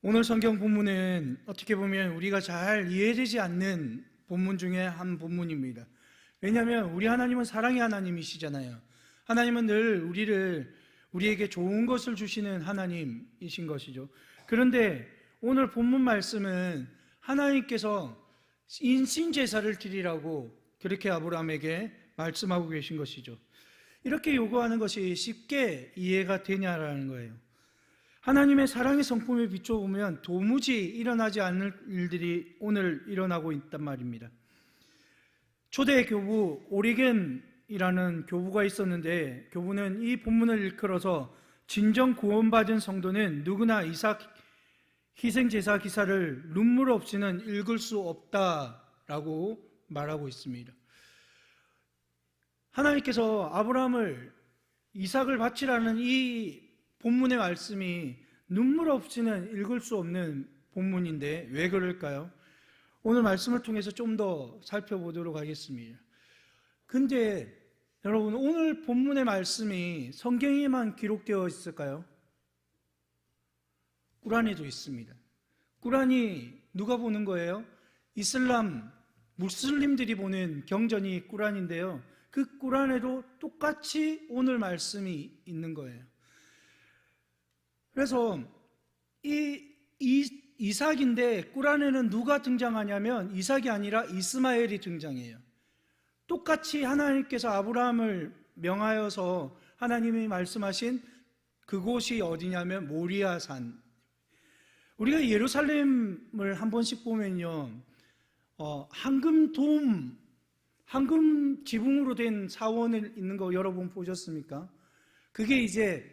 오늘 성경 본문은 어떻게 보면 우리가 잘 이해되지 않는 본문 중에 한 본문입니다. 왜냐하면 우리 하나님은 사랑의 하나님이시잖아요. 하나님은 늘 우리에게 좋은 것을 주시는 하나님이신 것이죠. 그런데 오늘 본문 말씀은 하나님께서 인신제사를 드리라고 그렇게 아브라함에게 말씀하고 계신 것이죠. 이렇게 요구하는 것이 쉽게 이해가 되냐라는 거예요. 하나님의 사랑의 성품에 비춰보면 도무지 일어나지 않을 일들이 오늘 일어나고 있단 말입니다. 초대 교부 오리겐이라는 교부가 있었는데, 교부는 이 본문을 일컬어서 진정 구원받은 성도는 누구나 이삭 희생제사 기사를 눈물 없이는 읽을 수 없다라고 말하고 있습니다. 하나님께서 아브라함을 이삭을 바치라는 이 본문의 말씀이 눈물 없이는 읽을 수 없는 본문인데 왜 그럴까요? 오늘 말씀을 통해서 좀 더 살펴보도록 하겠습니다. 근데 여러분, 오늘 본문의 말씀이 성경에만 기록되어 있을까요? 꾸란에도 있습니다. 꾸란이 누가 보는 거예요? 무슬림들이 보는 경전이 꾸란인데요, 그 꾸란에도 똑같이 오늘 말씀이 있는 거예요. 그래서 이삭인데 꾸란에는 누가 등장하냐면 이삭이 아니라 이스마엘이 등장해요. 똑같이 하나님께서 아브라함을 명하여서 하나님이 말씀하신 그곳이 어디냐면 모리아산. 우리가 예루살렘을 한 번씩 보면요, 황금 지붕으로 된 사원을 있는 거 여러분 보셨습니까? 그게 이제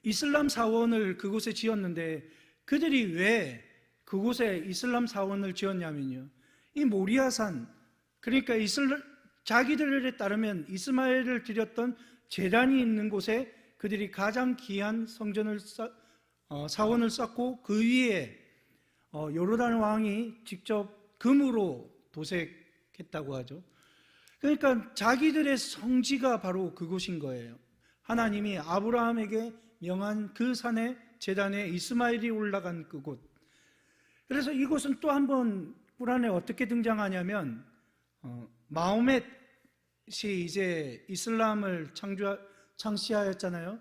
이슬람 사원을 그곳에 지었는데, 그들이 왜 그곳에 이슬람 사원을 지었냐면요, 이 모리아산, 그러니까 자기들에 따르면 이스마엘을 드렸던 제단이 있는 곳에 그들이 가장 귀한 사원을 쌓고 그 위에 요르단 왕이 직접 금으로 도색했다고 하죠. 그러니까 자기들의 성지가 바로 그곳인 거예요. 하나님이 아브라함에게 명한 그 산에 제단에 이스마엘이 올라간 그곳. 그래서 이곳은 또 한 번 꾸란에 어떻게 등장하냐면, 마호멧이 이제 이슬람을 창시하였잖아요.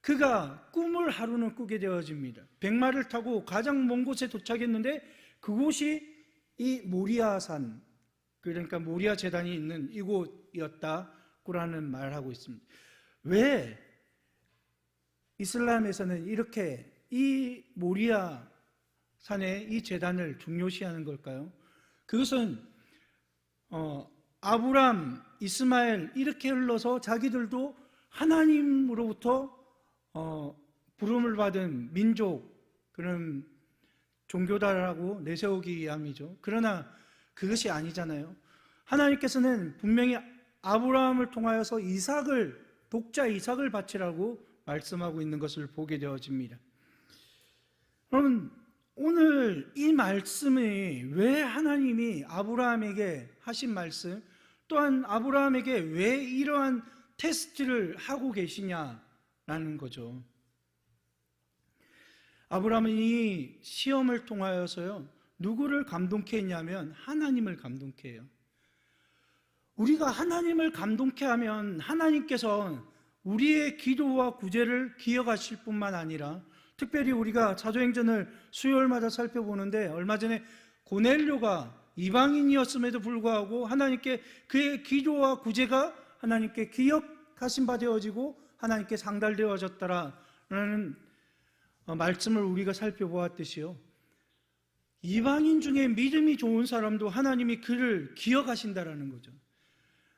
그가 꿈을 하루는 꾸게 되어집니다. 백마를 타고 가장 먼 곳에 도착했는데 그곳이 이 모리아산, 그러니까 모리아 제단이 있는 이곳이었다라는 말하고 있습니다. 왜 이슬람에서는 이렇게 이 모리아 산의 이 제단을 중요시하는 걸까요? 그것은 아브람, 이스마엘 이렇게 흘러서 자기들도 하나님으로부터 부름을 받은 민족, 그런 종교다라고 내세우기 위함이죠. 그러나 그것이 아니잖아요. 하나님께서는 분명히 아브라함을 통하여서 독자 이삭을 바치라고 말씀하고 있는 것을 보게 되어집니다. 그럼 오늘 이 말씀이 왜 하나님이 아브라함에게 하신 말씀, 또한 아브라함에게 왜 이러한 테스트를 하고 계시냐라는 거죠. 아브라함은 이 시험을 통하여서요, 누구를 감동케 했냐면 하나님을 감동케 해요. 우리가 하나님을 감동케 하면 하나님께서 우리의 기도와 구제를 기억하실 뿐만 아니라, 특별히 우리가 사도행전을 수요일마다 살펴보는데, 얼마 전에 고넬료가 이방인이었음에도 불구하고 하나님께 그의 기도와 구제가 하나님께 기억하신 바 되어지고 하나님께 상달되어졌다라는 말씀을 우리가 살펴보았듯이요, 이방인 중에 믿음이 좋은 사람도 하나님이 그를 기억하신다라는 거죠.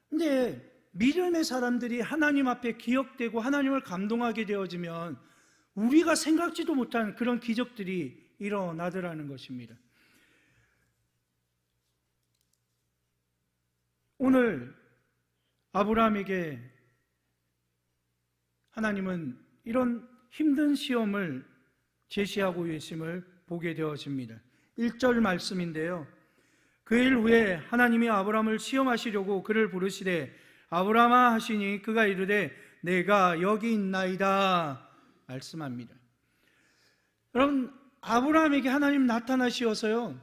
근데 믿음의 사람들이 하나님 앞에 기억되고 하나님을 감동하게 되어지면 우리가 생각지도 못한 그런 기적들이 일어나더라는 것입니다. 오늘 아브라함에게 하나님은 이런 힘든 시험을 제시하고 계심을 보게 되어집니다. 1절 말씀인데요, 그 일 후에 하나님이 아브라함을 시험하시려고 그를 부르시되 아브라함아 하시니 그가 이르되 내가 여기 있나이다 말씀합니다. 여러분, 아브라함에게 하나님 나타나시어서요,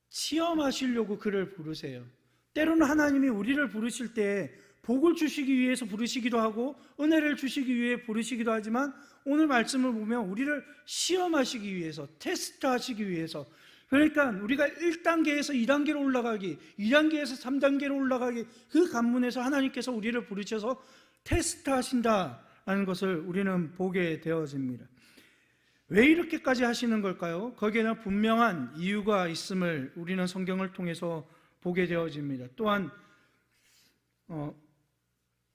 시험하시려고 그를 부르세요. 때로는 하나님이 우리를 부르실 때 복을 주시기 위해서 부르시기도 하고 은혜를 주시기 위해 부르시기도 하지만, 오늘 말씀을 보면 우리를 시험하시기 위해서, 테스트하시기 위해서, 그러니까 우리가 1단계에서 2단계로 올라가기, 2단계에서 3단계로 올라가기, 그 관문에서 하나님께서 우리를 부르셔서 테스트하신다라는 것을 우리는 보게 되어집니다. 왜 이렇게까지 하시는 걸까요? 거기에는 분명한 이유가 있음을 우리는 성경을 통해서 보게 되어집니다. 또한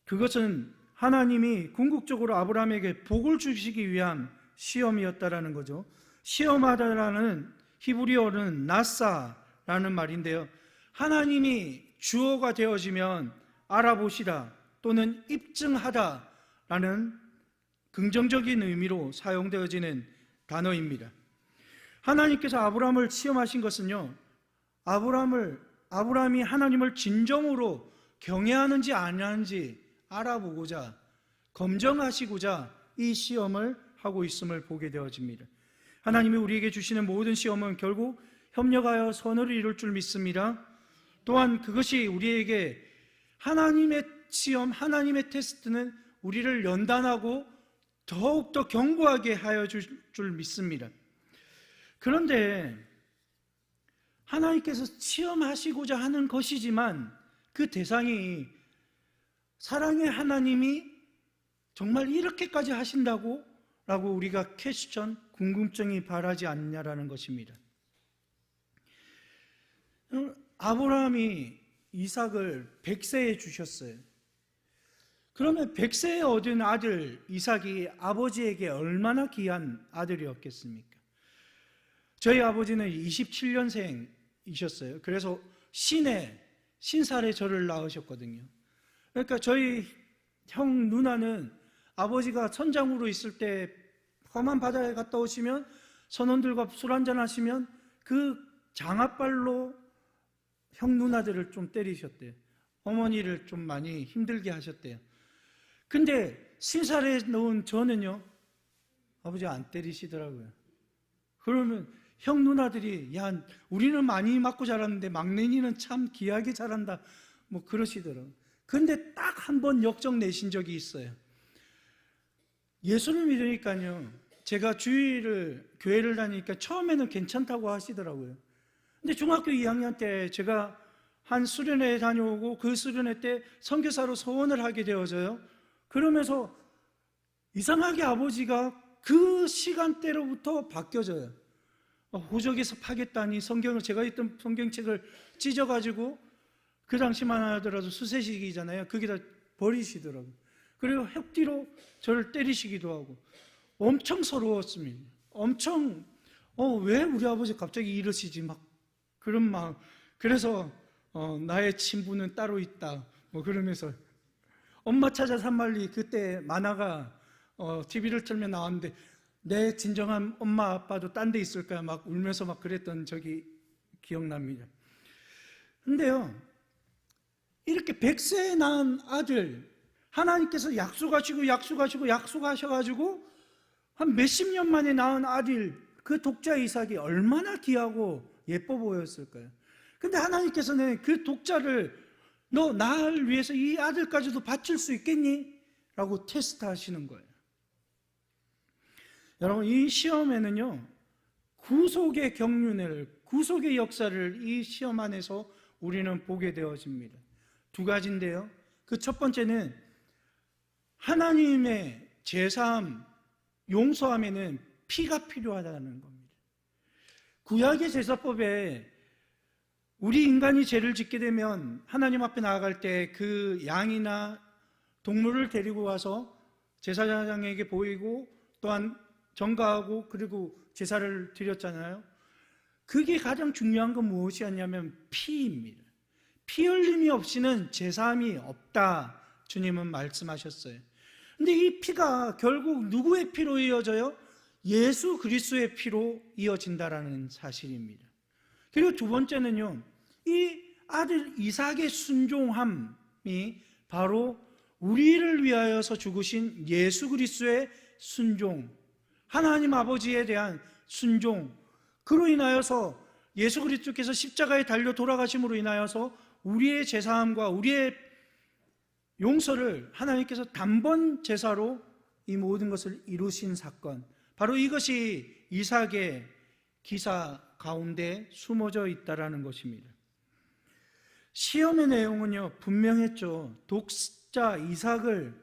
그것은 하나님이 궁극적으로 아브라함에게 복을 주시기 위한 시험이었다라는 거죠. 시험하다라는 히브리어는 나사라는 말인데요, 하나님이 주어가 되어지면 알아보시다 또는 입증하다라는 긍정적인 의미로 사용되어지는 단어입니다. 하나님께서 아브라함을 시험하신 것은요, 아브라함이 하나님을 진정으로 경외하는지 안 하는지 알아보고자, 검증하시고자 이 시험을 하고 있음을 보게 되어집니다. 하나님이 우리에게 주시는 모든 시험은 결국 협력하여 선을 이룰 줄 믿습니다. 또한 그것이 우리에게 하나님의 시험, 하나님의 테스트는 우리를 연단하고 더욱더 견고하게 하여 줄 믿습니다. 그런데 하나님께서 시험하시고자 하는 것이지만 그 대상이 사랑의 하나님이 정말 이렇게까지 하신다고? 라고 우리가 퀘스천, 궁금증이 발하지 않냐라는 것입니다. 아브라함이 이삭을 100세에 주셨어요. 그러면 100세에 얻은 아들 이삭이 아버지에게 얼마나 귀한 아들이었겠습니까? 저희 아버지는 27년생이셨어요. 그래서 신살에 저를 낳으셨거든요. 그러니까 저희 형 누나는 아버지가 선장으로 있을 때 험한 바다에 갔다 오시면 선원들과 술 한잔 하시면 그 장압발로 형 누나들을 좀 때리셨대요. 어머니를 좀 많이 힘들게 하셨대요. 근데 신살에 넣은 저는요, 아버지 안 때리시더라고요. 그러면 형 누나들이, 야, 우리는 많이 맞고 자랐는데 막내니는 참 귀하게 자란다, 뭐 그러시더라고요. 근데 딱 한 번 역정 내신 적이 있어요. 예수를 믿으니까요, 제가 교회를 다니니까 처음에는 괜찮다고 하시더라고요. 근데 중학교 2학년 때 제가 한 수련회에 다녀오고 그 수련회 때 선교사로 소원을 하게 되어져요. 그러면서 이상하게 아버지가 그 시간대로부터 바뀌어져요. 호적에서 파겠다니 제가 있던 성경책을 찢어가지고, 그 당시만 하더라도 수세식이잖아요. 거기다 버리시더라고요. 그리고 홧뒤로 저를 때리시기도 하고 엄청 서러웠습니다. 엄청 왜 우리 아버지 갑자기 이러시지, 막 그런 마음. 그래서 나의 친부는 따로 있다, 뭐 그러면서 엄마 찾아 산말리, 그때 만화가 TV를 틀면 나왔는데 내 진정한 엄마 아빠도 딴 데 있을 거야, 막 울면서 막 그랬던 적이 기억납니다. 근데요, 이렇게 100세에 낳은 아들, 하나님께서 약속하셔가지고 한 몇십 년 만에 낳은 아들, 그 독자 이삭이 얼마나 귀하고 예뻐 보였을까요? 근데 하나님께서는 그 독자를, 너 나를 위해서 이 아들까지도 바칠 수 있겠니? 라고 테스트하시는 거예요. 여러분, 이 시험에는요, 구속의 경륜을, 구속의 역사를 이 시험 안에서 우리는 보게 되어집니다. 두 가지인데요, 그 첫 번째는 하나님의 제사함, 용서함에는 피가 필요하다는 겁니다. 구약의 제사법에 우리 인간이 죄를 짓게 되면 하나님 앞에 나아갈 때 그 양이나 동물을 데리고 와서 제사장에게 보이고 또한 전가하고 그리고 제사를 드렸잖아요. 그게 가장 중요한 건 무엇이었냐면 피입니다. 피 흘림이 없이는 제사함이 없다, 주님은 말씀하셨어요. 근데 이 피가 결국 누구의 피로 이어져요? 예수 그리스도의 피로 이어진다라는 사실입니다. 그리고 두 번째는요, 이 아들 이삭의 순종함이 바로 우리를 위하여서 죽으신 예수 그리스도의 순종, 하나님 아버지에 대한 순종, 그로 인하여서 예수 그리스도께서 십자가에 달려 돌아가심으로 인하여서 우리의 제사함과 우리의 용서를 하나님께서 단번 제사로 이 모든 것을 이루신 사건, 바로 이것이 이삭의 기사 가운데 숨어져 있다라는 것입니다. 시험의 내용은요 분명했죠. 독자 이삭을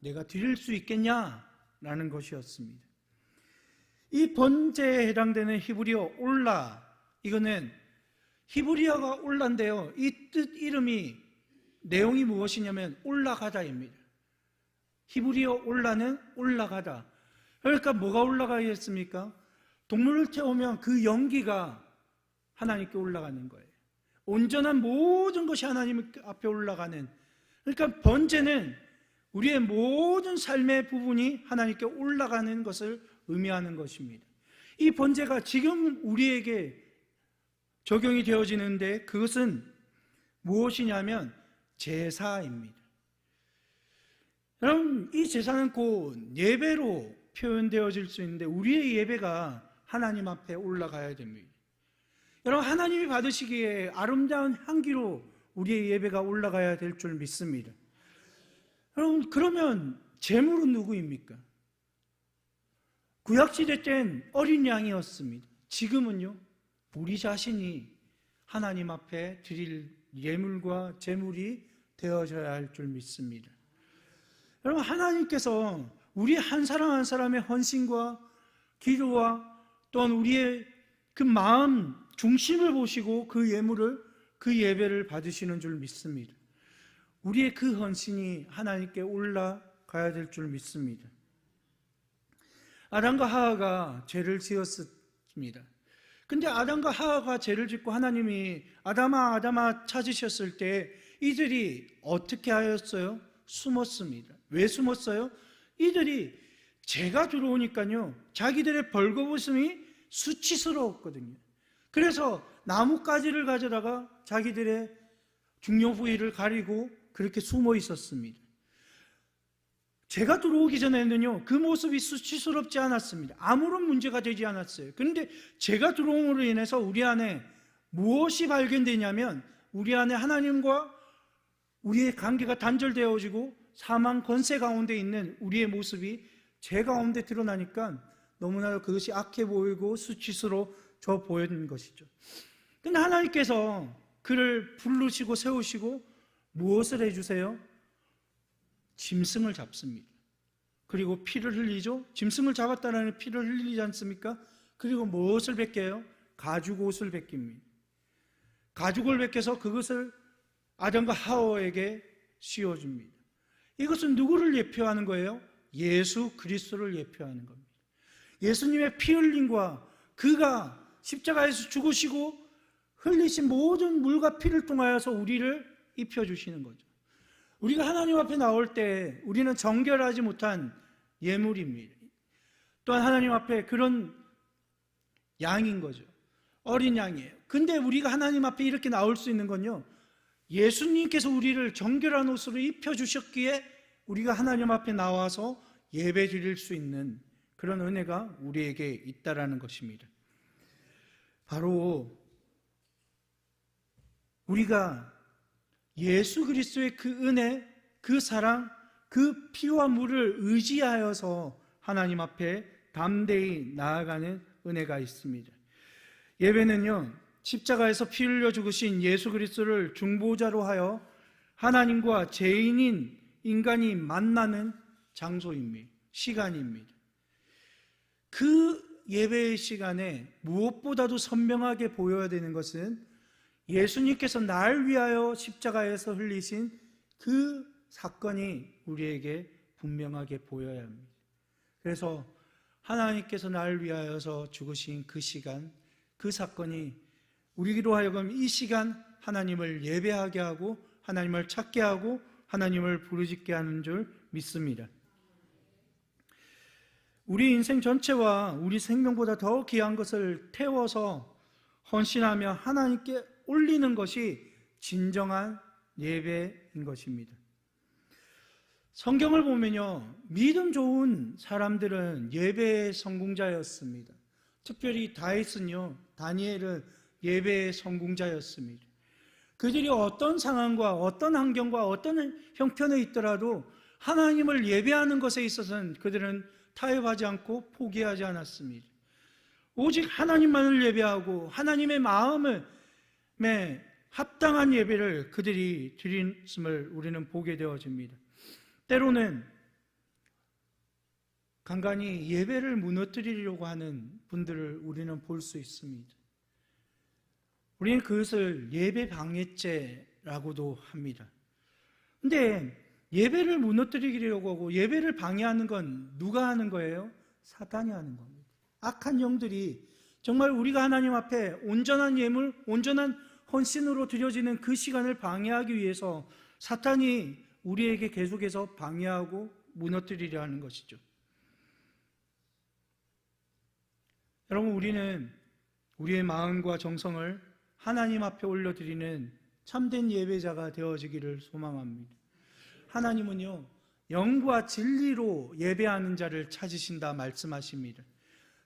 내가 드릴 수 있겠냐라는 것이었습니다. 이 번제에 해당되는 히브리어 올라, 이거는 히브리어가 올라인데요, 이 뜻 이름이 내용이 무엇이냐면 올라가다입니다. 히브리어 올라는 올라가다. 그러니까 뭐가 올라가겠습니까? 동물을 태우면 그 연기가 하나님께 올라가는 거예요. 온전한 모든 것이 하나님 앞에 올라가는, 그러니까 번제는 우리의 모든 삶의 부분이 하나님께 올라가는 것을 의미하는 것입니다. 이 번제가 지금 우리에게 적용이 되어지는데 그것은 무엇이냐면 제사입니다. 여러분, 이 제사는 곧 예배로 표현되어질 수 있는데 우리의 예배가 하나님 앞에 올라가야 됩니다. 여러분, 하나님이 받으시기에 아름다운 향기로 우리의 예배가 올라가야 될 줄 믿습니다. 여러분, 그러면 제물은 누구입니까? 구약시대 땐 어린 양이었습니다. 지금은요, 우리 자신이 하나님 앞에 드릴 예물과 제물이 되어져야 할 줄 믿습니다. 여러분, 하나님께서 우리 한 사람 한 사람의 헌신과 기도와 또한 우리의 그 마음 중심을 보시고 그 예물을, 그 예배를 받으시는 줄 믿습니다. 우리의 그 헌신이 하나님께 올라가야 될 줄 믿습니다. 아담과 하와가 죄를 지었습니다. 근데 아담과 하와가 죄를 짓고 하나님이 아담아 아담아 찾으셨을 때 이들이 어떻게 하였어요? 숨었습니다. 왜 숨었어요? 이들이 죄가 들어오니까요 자기들의 벌거벗음이 수치스러웠거든요. 그래서 나뭇가지를 가져다가 자기들의 중요 부위를 가리고 그렇게 숨어 있었습니다. 죄가 들어오기 전에는요 그 모습이 수치스럽지 않았습니다. 아무런 문제가 되지 않았어요. 그런데 죄가 들어옴으로 인해서 우리 안에 무엇이 발견되냐면 우리 안에 하나님과 우리의 관계가 단절되어지고 사망 권세 가운데 있는 우리의 모습이 죄 가운데 드러나니까 너무나 그것이 악해 보이고 수치스러워 보이는 것이죠. 그런데 하나님께서 그를 부르시고 세우시고 무엇을 해주세요? 짐승을 잡습니다. 그리고 피를 흘리죠. 짐승을 잡았다는 피를 흘리지 않습니까? 그리고 무엇을 벗겨요? 가죽 옷을 벗깁니다. 가죽을 벗겨서 그것을 아담과 하와에게 씌워줍니다. 이것은 누구를 예표하는 거예요? 예수 그리스도를 예표하는 겁니다. 예수님의 피 흘림과 그가 십자가에서 죽으시고 흘리신 모든 물과 피를 통하여서 우리를 입혀주시는 거죠. 우리가 하나님 앞에 나올 때 우리는 정결하지 못한 예물입니다. 또한 하나님 앞에 그런 양인 거죠. 어린 양이에요. 근데 우리가 하나님 앞에 이렇게 나올 수 있는 건요 예수님께서 우리를 정결한 옷으로 입혀주셨기에 우리가 하나님 앞에 나와서 예배 드릴 수 있는 그런 은혜가 우리에게 있다라는 것입니다. 바로 우리가 예수 그리스도의 그 은혜, 그 사랑, 그 피와 물을 의지하여서 하나님 앞에 담대히 나아가는 은혜가 있습니다. 예배는요 십자가에서 피 흘려 죽으신 예수 그리스도를 중보자로 하여 하나님과 죄인인 인간이 만나는 장소입니다. 시간입니다. 그 예배의 시간에 무엇보다도 선명하게 보여야 되는 것은 예수님께서 날 위하여 십자가에서 흘리신 그 사건이 우리에게 분명하게 보여야 합니다. 그래서 하나님께서 날 위하여서 죽으신 그 시간, 그 사건이 우리로 하여금 이 시간 하나님을 예배하게 하고 하나님을 찾게 하고 하나님을 부르짖게 하는 줄 믿습니다. 우리 인생 전체와 우리 생명보다 더 귀한 것을 태워서 헌신하며 하나님께 올리는 것이 진정한 예배인 것입니다. 성경을 보면요 믿음 좋은 사람들은 예배의 성공자였습니다. 특별히 다니엘은 예배의 성공자였습니다. 그들이 어떤 상황과 어떤 환경과 어떤 형편에 있더라도 하나님을 예배하는 것에 있어서는 그들은 타협하지 않고 포기하지 않았습니다. 오직 하나님만을 예배하고 하나님의 마음에 합당한 예배를 그들이 드렸음을 우리는 보게 되어집니다. 때로는 간간히 예배를 무너뜨리려고 하는 분들을 우리는 볼 수 있습니다. 우리는 그것을 예배 방해죄라고도 합니다. 근데 예배를 무너뜨리려고 하고 예배를 방해하는 건 누가 하는 거예요? 사탄이 하는 겁니다. 악한 영들이 정말 우리가 하나님 앞에 온전한 예물, 온전한 헌신으로 드려지는 그 시간을 방해하기 위해서 사탄이 우리에게 계속해서 방해하고 무너뜨리려 하는 것이죠. 여러분, 우리는 우리의 마음과 정성을 하나님 앞에 올려드리는 참된 예배자가 되어지기를 소망합니다. 하나님은요, 영과 진리로 예배하는 자를 찾으신다 말씀하십니다.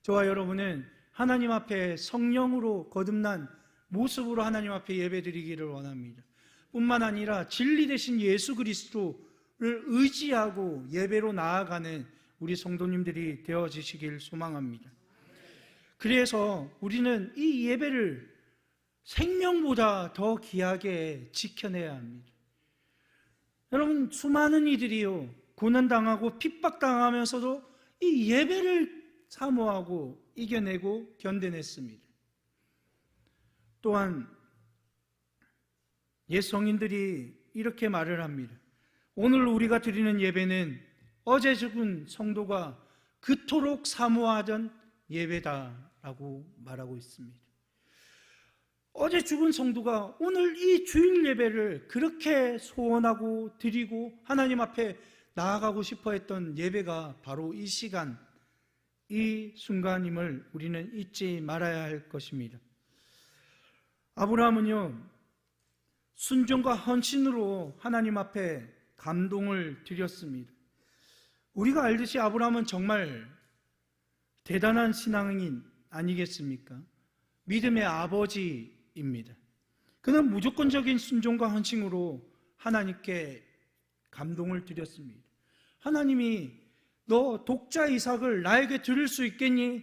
저와 여러분은 하나님 앞에 성령으로 거듭난 모습으로 하나님 앞에 예배드리기를 원합니다. 뿐만 아니라 진리 대신 예수 그리스도를 의지하고 예배로 나아가는 우리 성도님들이 되어지시길 소망합니다. 그래서 우리는 이 예배를 생명보다 더 귀하게 지켜내야 합니다. 여러분, 수많은 이들이요, 고난당하고 핍박당하면서도 이 예배를 사모하고 이겨내고 견뎌냈습니다. 또한 옛 성인들이 이렇게 말을 합니다. 오늘 우리가 드리는 예배는 어제 죽은 성도가 그토록 사모하던 예배다라고 말하고 있습니다. 어제 죽은 성도가 오늘 이 주일 예배를 그렇게 소원하고 드리고 하나님 앞에 나아가고 싶어 했던 예배가 바로 이 시간, 이 순간임을 우리는 잊지 말아야 할 것입니다. 아브라함은요, 순종과 헌신으로 하나님 앞에 감동을 드렸습니다. 우리가 알듯이 아브라함은 정말 대단한 신앙인 아니겠습니까? 믿음의 아버지입니다. 그는 무조건적인 순종과 헌신으로 하나님께 감동을 드렸습니다. 하나님이 너 독자 이삭을 나에게 드릴 수 있겠니?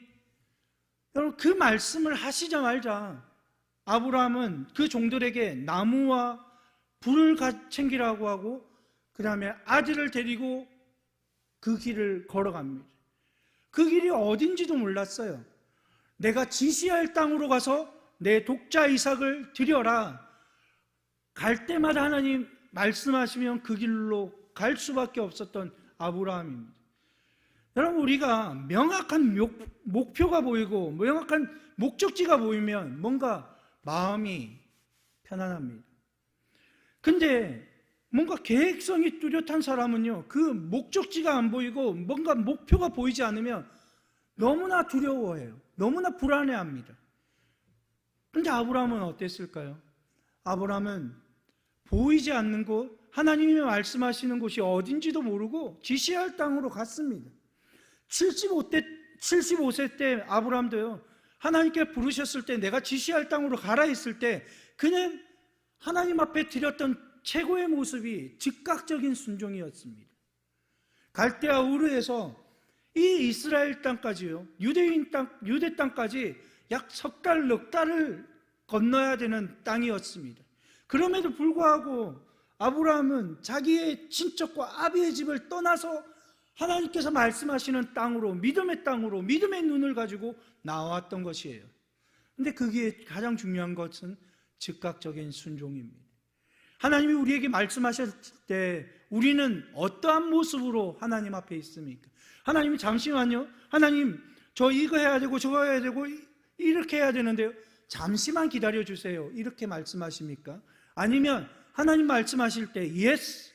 여러분, 그 말씀을 하시자마자 아브라함은 그 종들에게 나무와 불을 챙기라고 하고 그 다음에 아들을 데리고 그 길을 걸어갑니다. 그 길이 어딘지도 몰랐어요. 내가 지시할 땅으로 가서 내 독자 이삭을 드려라. 갈 때마다 하나님 말씀하시면 그 길로 갈 수밖에 없었던 아브라함입니다. 여러분, 우리가 명확한 목표가 보이고 명확한 목적지가 보이면 뭔가 마음이 편안합니다. 근데 뭔가 계획성이 뚜렷한 사람은요, 그 목적지가 안 보이고 뭔가 목표가 보이지 않으면 너무나 두려워해요. 너무나 불안해합니다. 근데 아브라함은 어땠을까요? 아브라함은 보이지 않는 곳, 하나님이 말씀하시는 곳이 어딘지도 모르고 지시할 땅으로 갔습니다. 75세 때 아브라함도요, 하나님께 부르셨을 때 내가 지시할 땅으로 가라 했을 때 그는 하나님 앞에 드렸던 최고의 모습이 즉각적인 순종이었습니다. 갈대아 우르에서 이 이스라엘 땅까지요, 유대 땅까지 약 석 달, 넉 달을 건너야 되는 땅이었습니다. 그럼에도 불구하고 아브라함은 자기의 친척과 아비의 집을 떠나서 하나님께서 말씀하시는 땅으로, 믿음의 눈을 가지고 나왔던 것이에요. 근데 그게 가장 중요한 것은 즉각적인 순종입니다. 하나님이 우리에게 말씀하실 때 우리는 어떠한 모습으로 하나님 앞에 있습니까? 하나님이 잠시만요, 하나님 저 이거 해야 되고 저거 해야 되고 이렇게 해야 되는데요, 잠시만 기다려 주세요, 이렇게 말씀하십니까? 아니면 하나님 말씀하실 때 예스,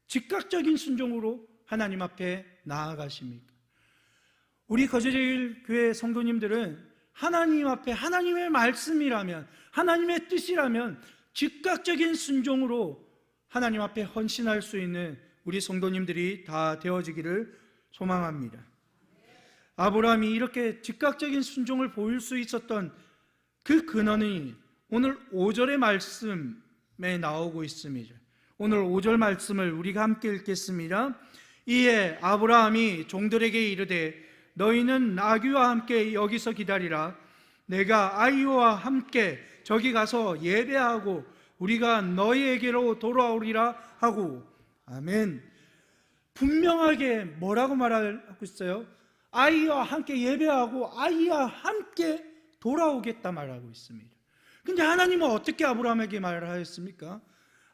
즉각적인 순종으로 하나님 앞에 나아가십니까? 우리 거제일 교회 성도님들은 하나님 앞에 하나님의 말씀이라면, 하나님의 뜻이라면 즉각적인 순종으로 하나님 앞에 헌신할 수 있는 우리 성도님들이 다 되어지기를 소망합니다. 아브라함이 이렇게 즉각적인 순종을 보일 수 있었던 그 근원이 오늘 5절의 말씀에 나오고 있습니다. 오늘 5절 말씀을 우리가 함께 읽겠습니다. 이에 아브라함이 종들에게 이르되 너희는 아기와 함께 여기서 기다리라. 내가 아이와 함께 저기 가서 예배하고 우리가 너희에게로 돌아오리라 하고. 아멘. 분명하게 뭐라고 말하고 있어요? 아이와 함께 예배하고 아이와 함께 돌아오겠다 말하고 있습니다. 근데 하나님은 어떻게 아브라함에게 말을 하였습니까?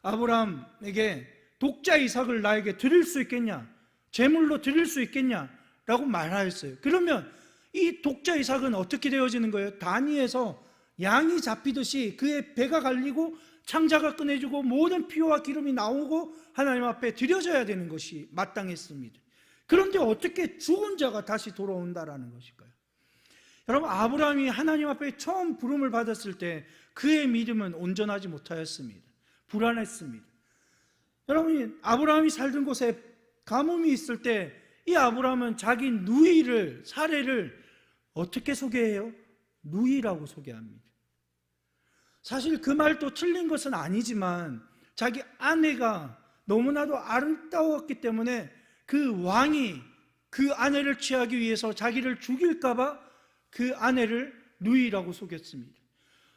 아브라함에게 독자 이삭을 나에게 드릴 수 있겠냐? 제물로 드릴 수 있겠냐? 라고 말하였어요. 그러면 이 독자 이삭은 어떻게 되어지는 거예요? 단위에서 양이 잡히듯이 그의 배가 갈리고 창자가 꺼내지고 모든 피와 기름이 나오고 하나님 앞에 드려져야 되는 것이 마땅했습니다. 그런데 어떻게 죽은 자가 다시 돌아온다라는 것일까요? 여러분, 아브라함이 하나님 앞에 처음 부름을 받았을 때 그의 믿음은 온전하지 못하였습니다. 불안했습니다. 여러분, 아브라함이 살던 곳에 가뭄이 있을 때 이 아브라함은 자기 누이를, 사례를 어떻게 소개해요? 누이라고 소개합니다. 사실 그 말도 틀린 것은 아니지만 자기 아내가 너무나도 아름다웠기 때문에 그 왕이 그 아내를 취하기 위해서 자기를 죽일까봐 그 아내를 누이라고 속였습니다.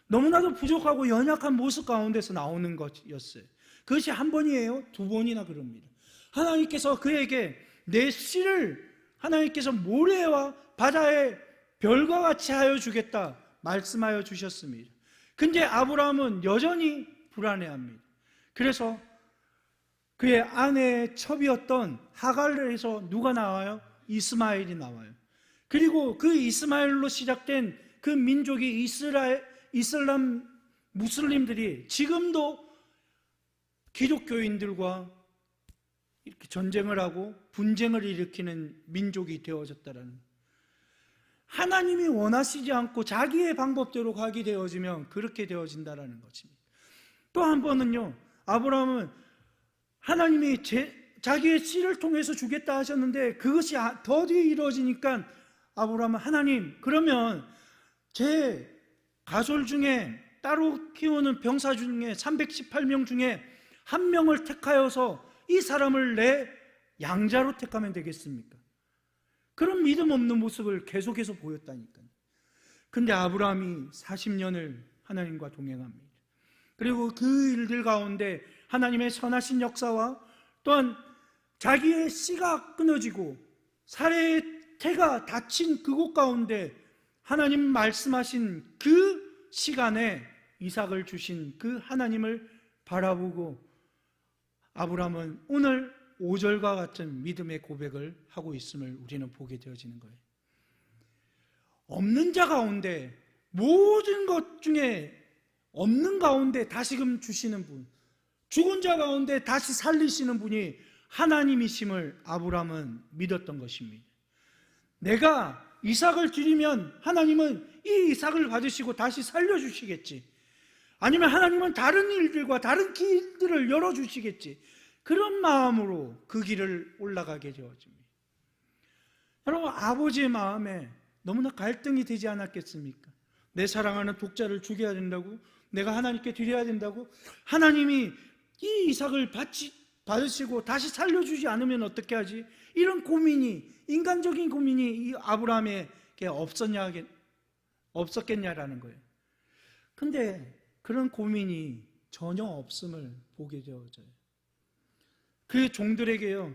너무나도 부족하고 연약한 모습 가운데서 나오는 것이었어요. 그것이 한 번이에요? 두 번이나 그럽니다. 하나님께서 그에게 내 씨를 하나님께서 모래와 바다의 별과 같이 하여 주겠다 말씀하여 주셨습니다. 근데 아브라함은 여전히 불안해합니다. 그래서 그의 아내의 첩이었던 하갈에서 누가 나와요? 이스마엘이 나와요. 그리고 그 이스마엘로 시작된 그 민족이 이슬람 무슬림들이 지금도 기독교인들과 이렇게 전쟁을 하고 분쟁을 일으키는 민족이 되어졌다라는, 하나님이 원하시지 않고 자기의 방법대로 가게 되어지면 그렇게 되어진다라는 것입니다. 또 한 번은요, 아브라함은 하나님이 자기의 씨를 통해서 주겠다 하셨는데 그것이 더디 이루어지니까 아브라함은 하나님, 그러면 제 가솔 중에 따로 키우는 병사 중에 318명 중에 한 명을 택하여서 이 사람을 내 양자로 택하면 되겠습니까? 그런 믿음 없는 모습을 계속해서 보였다니까요. 근데 아브라함이 40년을 하나님과 동행합니다. 그리고 그 일들 가운데 하나님의 선하신 역사와 또한 자기의 씨가 끊어지고 사례의 태가 닫힌 그곳 가운데 하나님 말씀하신 그 시간에 이삭을 주신 그 하나님을 바라보고 아브라함은 오늘 5절과 같은 믿음의 고백을 하고 있음을 우리는 보게 되어지는 거예요. 없는 자 가운데, 모든 것 중에 없는 가운데 다시금 주시는 분, 죽은 자 가운데 다시 살리시는 분이 하나님이심을 아브라함은 믿었던 것입니다. 내가 이삭을 드리면 하나님은 이 이삭을 받으시고 다시 살려주시겠지, 아니면 하나님은 다른 일들과 다른 길들을 열어주시겠지, 그런 마음으로 그 길을 올라가게 되어집니다. 여러분, 아버지의 마음에 너무나 갈등이 되지 않았겠습니까? 내 사랑하는 독자를 죽여야 된다고? 내가 하나님께 드려야 된다고? 하나님이 이 이삭을 받으시고 다시 살려주지 않으면 어떻게 하지? 이런 고민이, 인간적인 고민이 이 아브라함에게 없었겠냐라는 거예요. 근데 그런 고민이 전혀 없음을 보게 되어져요. 그 종들에게요,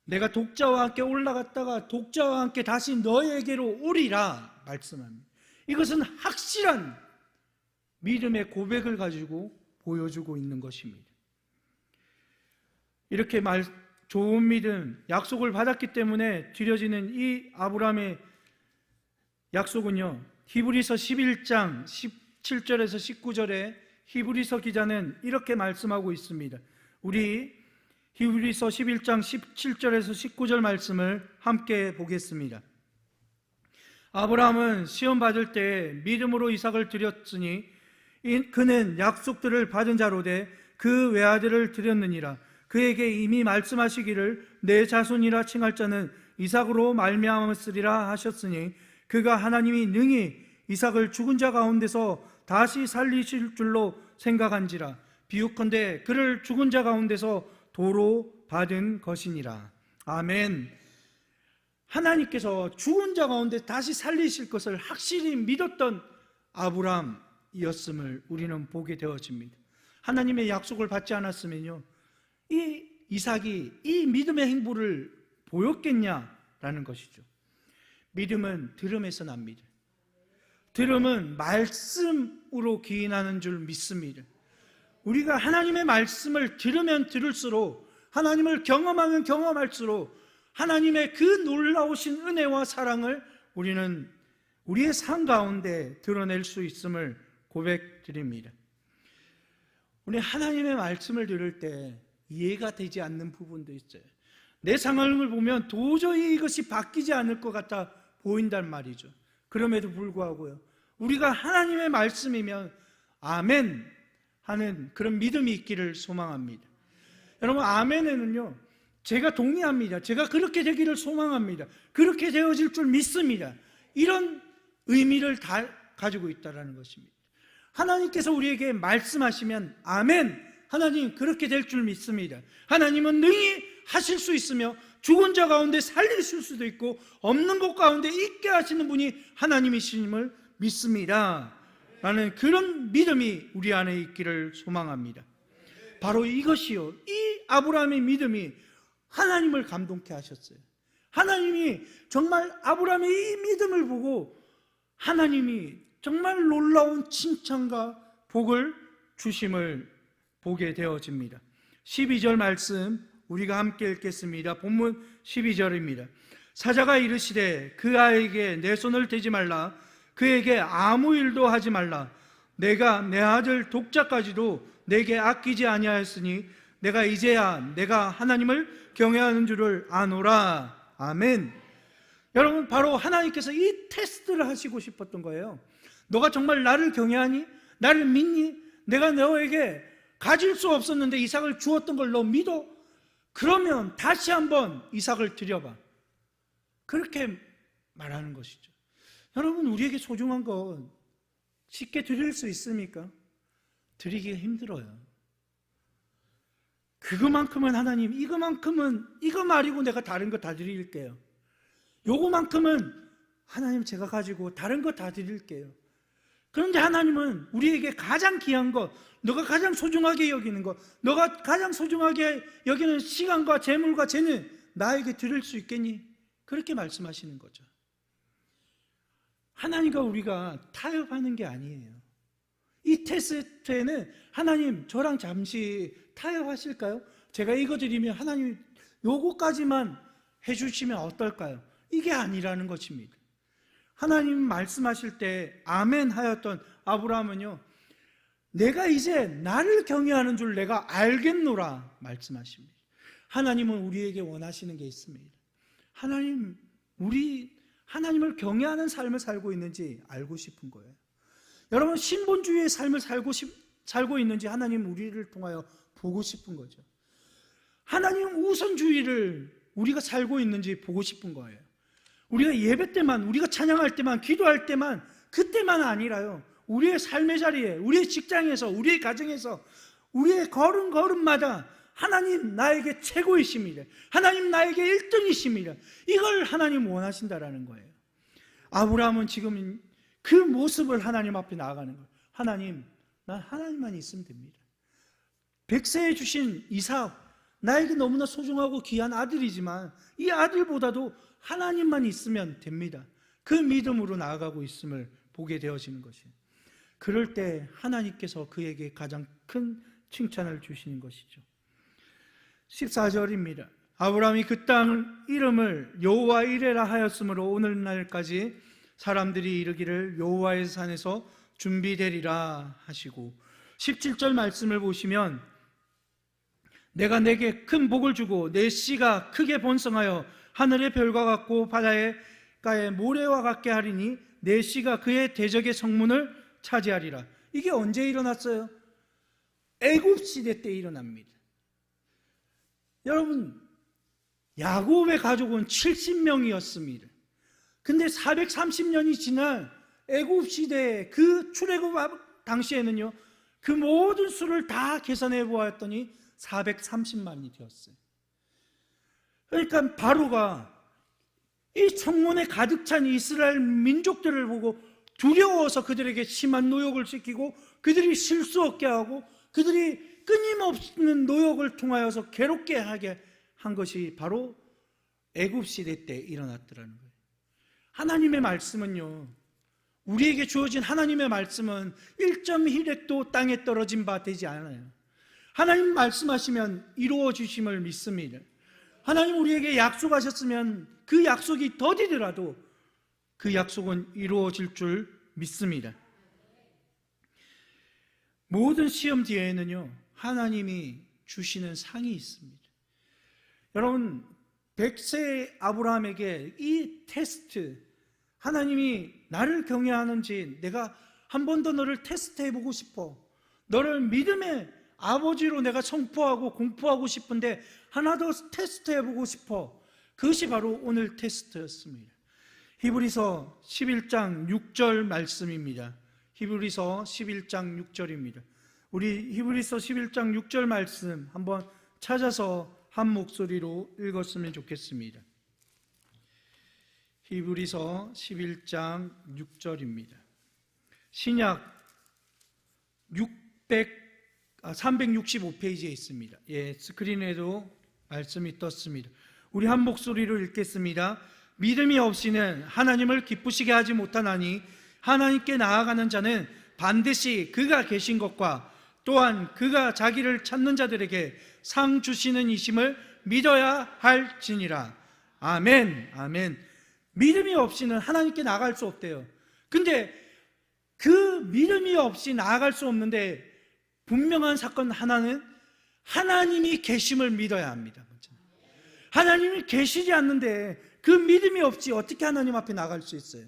내가 독자와 함께 올라갔다가 독자와 함께 다시 너에게로 오리라 말씀합니다. 이것은 확실한 믿음의 고백을 가지고 보여주고 있는 것입니다. 이렇게 좋은 믿음, 약속을 받았기 때문에 드려지는 이 아브라함의 약속은요, 히브리서 11장 17절에서 19절에 히브리서 기자는 이렇게 말씀하고 있습니다. 우리 히브리서 11장 17절에서 19절 말씀을 함께 보겠습니다. 아브라함은 시험 받을 때 믿음으로 이삭을 드렸으니 그는 약속들을 받은 자로되 그 외아들을 드렸느니라. 그에게 이미 말씀하시기를 내 자손이라 칭할 자는 이삭으로 말미암았으리라 하셨으니 그가 하나님이 능히 이삭을 죽은 자 가운데서 다시 살리실 줄로 생각한지라. 비유컨대 그를 죽은 자 가운데서 도로 받은 것이니라. 아멘. 하나님께서 죽은 자 가운데 다시 살리실 것을 확실히 믿었던 아브라함이었음을 우리는 보게 되어집니다. 하나님의 약속을 받지 않았으면요, 이 이삭이 이 믿음의 행보를 보였겠냐라는 것이죠. 믿음은 들음에서 납니다. 들음은 말씀으로 기인하는 줄 믿습니다. 우리가 하나님의 말씀을 들으면 들을수록, 하나님을 경험하면 경험할수록 하나님의 그 놀라우신 은혜와 사랑을 우리는 우리의 삶 가운데 드러낼 수 있음을 고백드립니다. 우리 하나님의 말씀을 들을 때 이해가 되지 않는 부분도 있어요. 내 상황을 보면 도저히 이것이 바뀌지 않을 것 같아 보인단 말이죠. 그럼에도 불구하고요, 우리가 하나님의 말씀이면 아멘 하는 그런 믿음이 있기를 소망합니다. 여러분, 아멘에는요, 제가 동의합니다. 제가 그렇게 되기를 소망합니다. 그렇게 되어질 줄 믿습니다. 이런 의미를 다 가지고 있다는 것입니다. 하나님께서 우리에게 말씀하시면 아멘, 하나님 그렇게 될 줄 믿습니다. 하나님은 능히 하실 수 있으며 죽은 자 가운데 살리실 수도 있고 없는 것 가운데 있게 하시는 분이 하나님이심을 믿습니다 라는 그런 믿음이 우리 안에 있기를 소망합니다. 바로 이것이요, 이 아브라함의 믿음이 하나님을 감동케 하셨어요. 하나님이 정말 아브라함의 이 믿음을 보고 하나님이 정말 놀라운 칭찬과 복을 주심을 보게 되어집니다. 12절 말씀 우리가 함께 읽겠습니다. 본문 12절입니다. 사자가 이르시되 그 아이에게 내 손을 대지 말라, 그에게 아무 일도 하지 말라. 내가 내 아들 독자까지도 내게 아끼지 아니하였으니 내가 이제야 내가 하나님을 경외하는 줄을 아노라. 아멘. 여러분, 바로 하나님께서 이 테스트를 하시고 싶었던 거예요. 너가 정말 나를 경외하니? 나를 믿니? 내가 너에게 가질 수 없었는데 이삭을 주었던 걸 너 믿어? 그러면 다시 한번 이삭을 드려봐. 그렇게 말하는 것이죠. 여러분, 우리에게 소중한 건 쉽게 드릴 수 있습니까? 드리기가 힘들어요. 그거만큼은 하나님, 이거만큼은, 이거 말이고 내가 다른 거 다 드릴게요. 요거만큼은 하나님 제가 가지고 다른 거 다 드릴게요. 그런데 하나님은 우리에게 가장 귀한 것, 너가 가장 소중하게 여기는 것, 너가 가장 소중하게 여기는 시간과 재물과 재능 나에게 드릴 수 있겠니? 그렇게 말씀하시는 거죠. 하나님과 우리가 타협하는 게 아니에요. 이 테스트에는 하나님 저랑 잠시 타협하실까요? 제가 이거 드리면 하나님 요거까지만 해주시면 어떨까요? 이게 아니라는 것입니다. 하나님 말씀하실 때 아멘 하였던 아브라함은요, 내가 이제 나를 경외하는 줄 내가 알겠노라 말씀하십니다. 하나님은 우리에게 원하시는 게 있습니다. 하나님, 우리 하나님을 경외하는 삶을 살고 있는지 알고 싶은 거예요. 여러분, 신본주의의 삶을 살고 있는지 하나님 우리를 통하여 보고 싶은 거죠. 하나님 우선주의를 우리가 살고 있는지 보고 싶은 거예요. 우리가 예배 때만, 우리가 찬양할 때만, 기도할 때만, 그때만 아니라요, 우리의 삶의 자리에, 우리의 직장에서, 우리의 가정에서, 우리의 걸음걸음마다 하나님 나에게 최고이십니다. 하나님 나에게 1등이십니다. 이걸 하나님 원하신다라는 거예요. 아브라함은 지금 그 모습을 하나님 앞에 나아가는 거예요. 하나님, 난 하나님만 있으면 됩니다. 백세에 주신 이삭, 나에게 너무나 소중하고 귀한 아들이지만 이 아들보다도 하나님만 있으면 됩니다. 그 믿음으로 나아가고 있음을 보게 되어지는 것이에요. 그럴 때 하나님께서 그에게 가장 큰 칭찬을 주시는 것이죠. 14절입니다. 아브라함이 그 땅 이름을 여호와 이레라 하였으므로 오늘날까지 사람들이 이르기를 여호와의 산에서 준비되리라 하시고, 17절 말씀을 보시면 내가 내게 큰 복을 주고 내 씨가 크게 번성하여 하늘의 별과 같고 바다의 모래와 같게 하리니 내 씨가 그의 대적의 성문을 차지하리라. 이게 언제 일어났어요? 애굽 시대 때 일어납니다. 여러분, 야곱의 가족은 70명이었습니다. 근데 430년이 지난 애굽 시대의 그 출애굽 당시에는요, 그 모든 수를 다 계산해 보았더니 430만이 되었어요. 그러니까 바로가 이 청문에 가득 찬 이스라엘 민족들을 보고 두려워서 그들에게 심한 노역을 시키고 그들이 쉴 수 없게 하고 그들이 끊임없는 노역을 통하여서 괴롭게 하게 한 것이 바로 애굽 시대 때 일어났더라는 거예요. 하나님의 말씀은요, 우리에게 주어진 하나님의 말씀은 1.1획도 땅에 떨어진 바 되지 않아요. 하나님 말씀하시면 이루어 주심을 믿습니다. 하나님 우리에게 약속하셨으면 그 약속이 더디더라도 그 약속은 이루어질 줄 믿습니다. 모든 시험 뒤에는요, 하나님이 주시는 상이 있습니다. 여러분, 100세 아브라함에게 이 테스트, 하나님이 나를 경외하는지 내가 한 번 더 너를 테스트해보고 싶어, 너를 믿음의 아버지로 내가 선포하고 공포하고 싶은데 하나 더 테스트해보고 싶어. 그것이 바로 오늘 테스트였습니다. 히브리서 11장 6절 말씀입니다. 히브리서 11장 6절입니다. 우리 히브리서 11장 6절 말씀 한번 찾아서 한 목소리로 읽었으면 좋겠습니다. 히브리서 11장 6절입니다. 신약 365페이지에 있습니다. 예, 스크린에도 말씀이 떴습니다. 우리 한 목소리로 읽겠습니다. 믿음이 없이는 하나님을 기쁘시게 하지 못하나니 하나님께 나아가는 자는 반드시 그가 계신 것과 또한 그가 자기를 찾는 자들에게 상 주시는 이심을 믿어야 할지니라. 아멘, 아멘. 믿음이 없이는 하나님께 나아갈 수 없대요. 근데 그 믿음이 없이 나아갈 수 없는데 분명한 사건 하나는 하나님이 계심을 믿어야 합니다. 하나님이 계시지 않는데 그 믿음이 없이 어떻게 하나님 앞에 나아갈 수 있어요?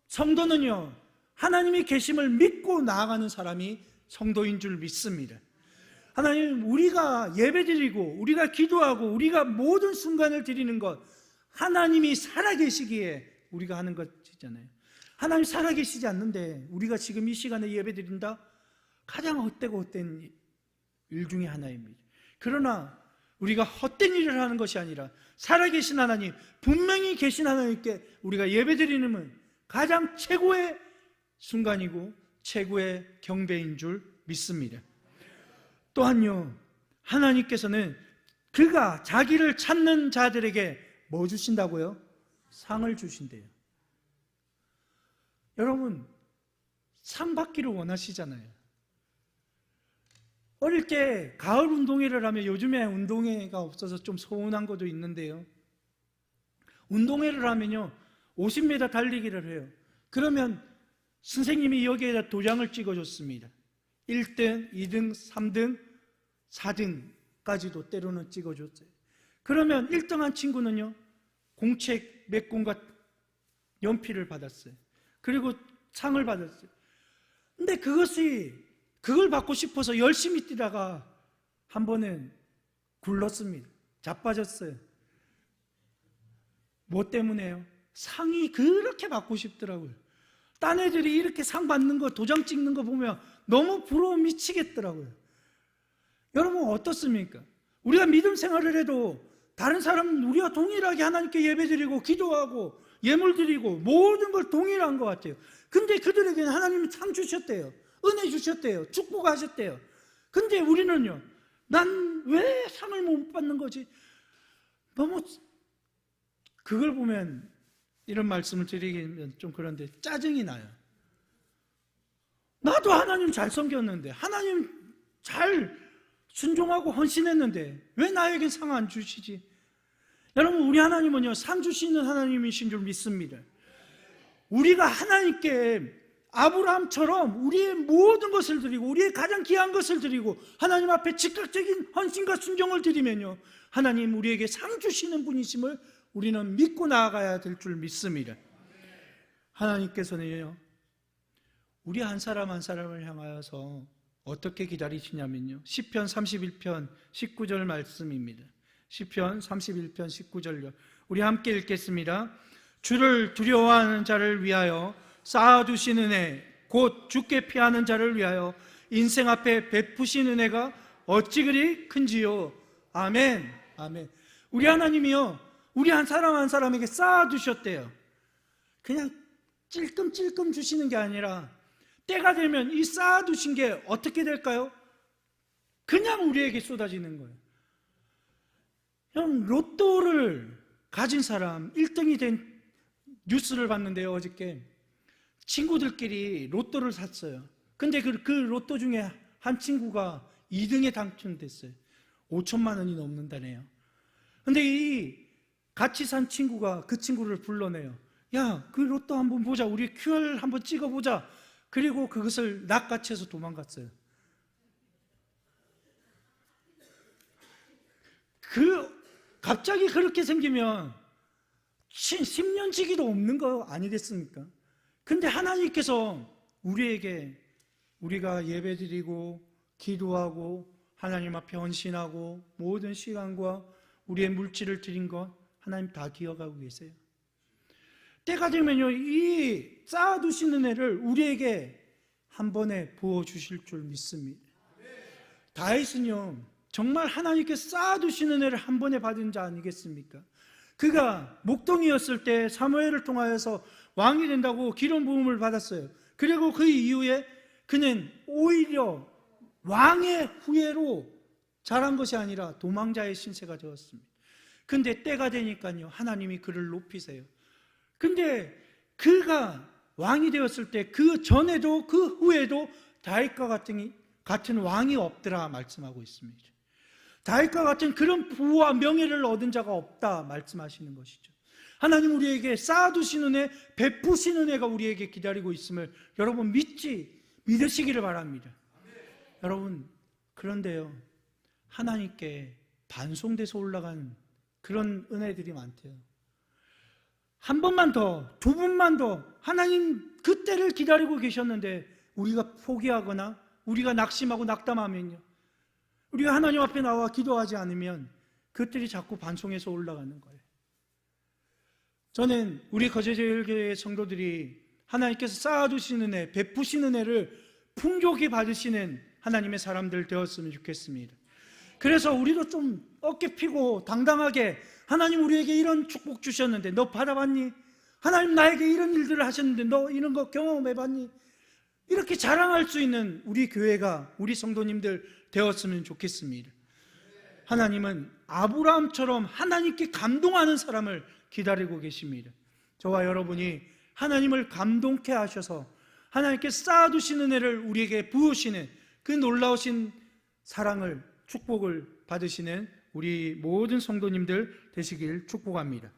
성도는요, 하나님이 계심을 믿고 나아가는 사람이 성도인 줄 믿습니다. 하나님, 우리가 예배드리고 우리가 기도하고 우리가 모든 순간을 드리는 것, 하나님이 살아계시기에 우리가 하는 것이잖아요. 하나님 살아계시지 않는데 우리가 지금 이 시간에 예배드린다? 가장 헛되고 헛된 일 중에 하나입니다. 그러나 우리가 헛된 일을 하는 것이 아니라 살아계신 하나님, 분명히 계신 하나님께 우리가 예배드리는 가장 최고의 순간이고 최고의 경배인 줄 믿습니다. 또한요, 하나님께서는 그가 자기를 찾는 자들에게 뭐 주신다고요? 상을 주신대요. 여러분, 상 받기를 원하시잖아요. 어릴 때 가을 운동회를 하면, 요즘에 운동회가 없어서 좀 서운한 것도 있는데요, 운동회를 하면요 50m 달리기를 해요. 그러면 선생님이 여기에다 도장을 찍어줬습니다. 1등, 2등, 3등, 4등까지도 때로는 찍어줬어요. 그러면 1등한 친구는요 공책 몇 권과 연필을 받았어요. 그리고 상을 받았어요. 근데 그걸 받고 싶어서 열심히 뛰다가 한 번은 굴렀습니다. 자빠졌어요. 뭐 때문에요? 상이 그렇게 받고 싶더라고요. 딴 애들이 이렇게 상 받는 거, 도장 찍는 거 보면 너무 부러워 미치겠더라고요. 여러분 어떻습니까? 우리가 믿음 생활을 해도 다른 사람은 우리와 동일하게 하나님께 예배드리고 기도하고 예물 드리고 모든 걸 동일한 것 같아요. 근데 그들에게는 하나님이 상 주셨대요. 은혜 주셨대요. 축복하셨대요. 근데 우리는요, 난 왜 상을 못 받는 거지? 너무, 그걸 보면 이런 말씀을 드리기는 좀 그런데 짜증이 나요. 나도 하나님 잘 섬겼는데, 하나님 잘 순종하고 헌신했는데 왜 나에게 상 안 주시지? 여러분, 우리 하나님은요 상 주시는 하나님이신 줄 믿습니다. 우리가 하나님께 아브라함처럼 우리의 모든 것을 드리고 우리의 가장 귀한 것을 드리고 하나님 앞에 즉각적인 헌신과 순종을 드리면요, 하나님 우리에게 상 주시는 분이심을 우리는 믿고 나아가야 될 줄 믿습니다. 하나님께서는요 우리 한 사람 한 사람을 향하여서 어떻게 기다리시냐면요, 시편 31편 19절 말씀입니다. 시편 31편 19절요. 우리 함께 읽겠습니다. 주를 두려워하는 자를 위하여 쌓아두신 은혜, 곧 주께 피하는 자를 위하여 인생 앞에 베푸신 은혜가 어찌 그리 큰지요. 아멘. 아멘. 우리 하나님이요, 우리 한 사람 한 사람에게 쌓아두셨대요. 그냥 찔끔찔끔 주시는 게 아니라 때가 되면 이 쌓아두신 게 어떻게 될까요? 그냥 우리에게 쏟아지는 거예요. 형, 로또를 가진 사람 1등이 된 뉴스를 봤는데요, 어저께. 친구들끼리 로또를 샀어요. 근데 그 로또 중에 한 친구가 2등에 당첨됐어요. 5천만 원이 넘는다네요. 근데 이 같이 산 친구가 그 친구를 불러내요. 야, 그 로또 한번 보자. 우리 QR 한번 찍어보자. 그리고 그것을 낚아채서 도망갔어요. 갑자기 그렇게 생기면 10년치기도 없는 거 아니겠습니까? 근데 하나님께서 우리에게, 우리가 예배드리고 기도하고 하나님 앞에 헌신하고 모든 시간과 우리의 물질을 드린 것 하나님 다 기억하고 계세요. 때가 되면요, 이 쌓아두신 은혜를 우리에게 한 번에 부어주실 줄 믿습니다. 다윗은요, 정말 하나님께서 쌓아두신 은혜를 한 번에 받은 자 아니겠습니까? 그가 목동이었을 때 사무엘을 통하여서 왕이 된다고 기름 부음을 받았어요. 그리고 그 이후에 그는 오히려 왕의 후예로 자란 것이 아니라 도망자의 신세가 되었습니다. 근데 때가 되니까요, 하나님이 그를 높이세요. 근데 그가 왕이 되었을 때 그 전에도 그 후에도 다윗과 같은 왕이 없더라 말씀하고 있습니다. 다윗과 같은 그런 부와 명예를 얻은 자가 없다 말씀하시는 것이죠. 하나님 우리에게 쌓아두신 은혜, 베푸신 은혜가 우리에게 기다리고 있음을 여러분 믿으시기를 바랍니다. 여러분, 그런데요, 하나님께 반송돼서 올라간 그런 은혜들이 많대요. 한 번만 더, 두 번만 더 하나님 그때를 기다리고 계셨는데 우리가 포기하거나 우리가 낙심하고 낙담하면요, 우리가 하나님 앞에 나와 기도하지 않으면 그들이 자꾸 반송해서 올라가는 거예요. 저는 우리 거제제일교회 성도들이 하나님께서 쌓아두신 은혜, 베푸신 은혜를 풍족히 받으시는 하나님의 사람들 되었으면 좋겠습니다. 그래서 우리도 좀 어깨 피고 당당하게, 하나님 우리에게 이런 축복 주셨는데 너 받아봤니? 하나님 나에게 이런 일들을 하셨는데 너 이런 거 경험해봤니? 이렇게 자랑할 수 있는 우리 교회가, 우리 성도님들 되었으면 좋겠습니다. 하나님은 아브라함처럼 하나님께 감동하는 사람을 기다리고 계십니다. 저와 여러분이 하나님을 감동케 하셔서 하나님께 쌓아두신 은혜를 우리에게 부으시는 그 놀라우신 사랑을, 축복을 받으시는 우리 모든 성도님들 되시길 축복합니다.